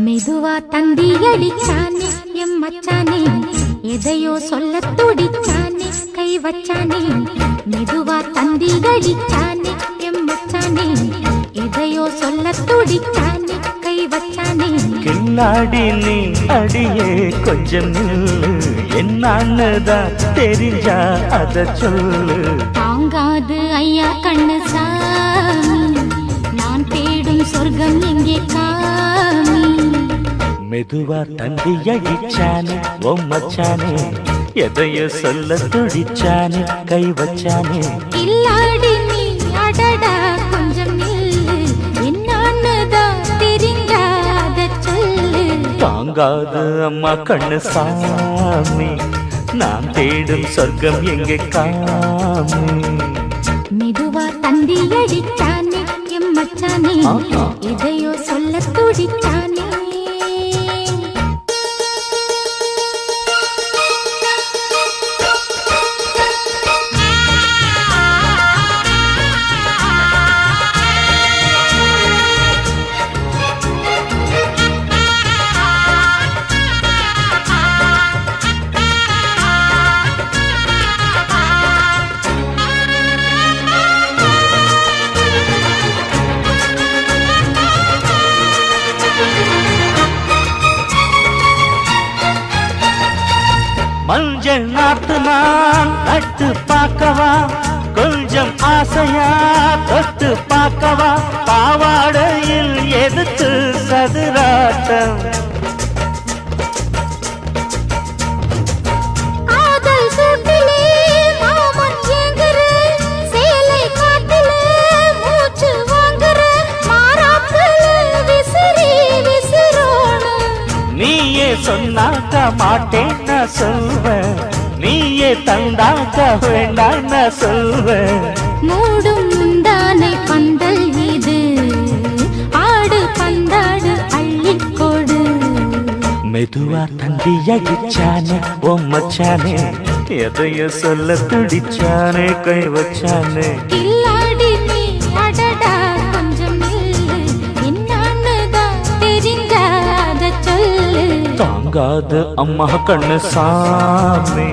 மெதுவா தந்தி அடிச்சானே எம் மச்சானே, எதையோ சொல்ல துடிச்சானே கை வச்சானே. மெதுவா தந்தி அடிச்சானே எம் மச்சானே, எதையோ சொல்ல துடிச்சானே கை வச்சானே. கில்லாடி நீ அடியே கொஞ்சம் நில்லு, என்னன்னுதான் தெரிஞ்சா அத சொல்லு. தாங்காது ஐயா கண்ணு சாமி, நான் தேடும் சொர்க்கம் எங்கே காமி. மெதுவா தந்தி அடிச்சானே ஓ மச்சானே, எதையோ சொல்ல துடிச்சானே கை வச்சானே. கில்லாடி நீ அடடா கொஞ்சம் நில்லு, என்னன்னுதான் தெரிஞ்சாத சொல்லு. தாங்காது அம்மா கண்ணு சாமி, நான் தேடும் சொர்க்கம் எங்கே காமி. மெதுவா தந்தி அடிச்சானே எம் மச்சானே, எதையோ சொல்ல துடிச்சானே. மஞ்சள் நாட்டு நான் நட்டு பார்க்கவா, கொஞ்சம் ஆசையா தொட்டு பார்க்கவா. பாவாடையில் எதுக்கு சதுராட்டம், நீயே சொன்னாக்க மாட்டேன் நான் சொல்வேன், நீயே தந்தாக்க வேண்டாம் நான் சொல்வேன். மூடும் முந்தானை பந்தல் இது, ஆடு பந்தாடு அள்ளிக்கொடு. மெதுவா தந்தி அடிச்சானே ஓ மச்சானே, எதையோ சொல்ல துடிச்சானே கை வச்சானே. கில்லாடி நீ அடடா கொஞ்சம் நில்லு, என்னன்னுதான் தெரிஞ்சாத சொல்லு. தாங்காது அம்மா கண்ணு சாமி,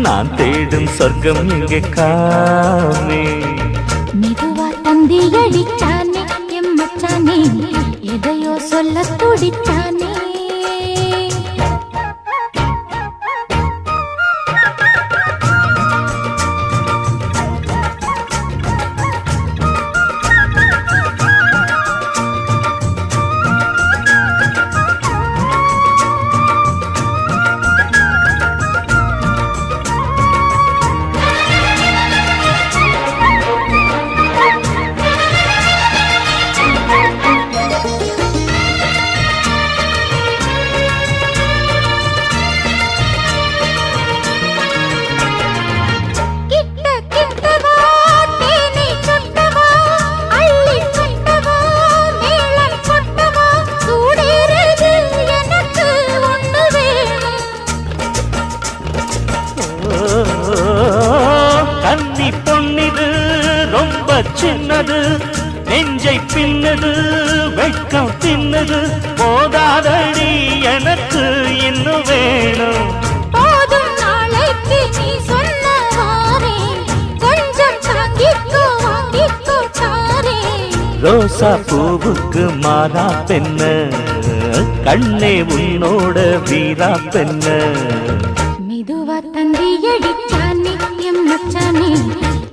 நான் தேடும் சொர்க்கம் எங்கே காமி. மெதுவா தந்தி அடிச்சானே எம் மச்சானே, எதையோ சொல்ல துடிச்சானே. கன்னி பொன்னிது ரொம்ப சின்னது, நெஞ்சை பின்னது வெட்கம் தின்னது. போதாதடி எனக்கு இன்னும் வேணும், போதும் நாளைக்கு நீ சொன்னவாரே, கொஞ்சம் தாங்கிக்கோ வாங்கிக்கோ தாரே. ரோசா பூவுக்கு மாறா பெண்ண, கண்ணே உன்னோட வீரா பெண்ண. மெதுவா தந்தி அடிச்சானே எம் மச்சானே,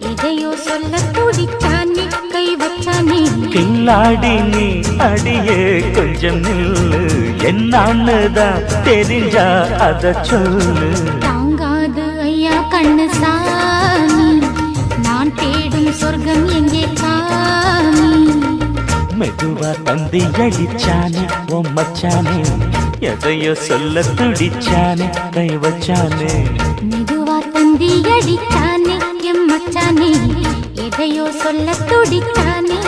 எதையோ சொல்ல துடிச்சானே கை வச்சானே. கில்லாடி நீ அடியே கொஞ்சம் நில்லு, என்னன்னுதான் தெரிஞ்சா அத சொல்லு. தாங்காது ஐயா கண்ணு சாமி, நான் தேடும் சொர்க்கம் எங்கே காமி. மெதுவா தந்தி அடிச்சானே ஓ மச்சானே, எதையோ சொல்ல துடிச்சானே கை வச்சானே. மெதுவா தந்தி அடிச்சானே எம் மச்சானே, எதையோ சொல்ல துடிச்சானே.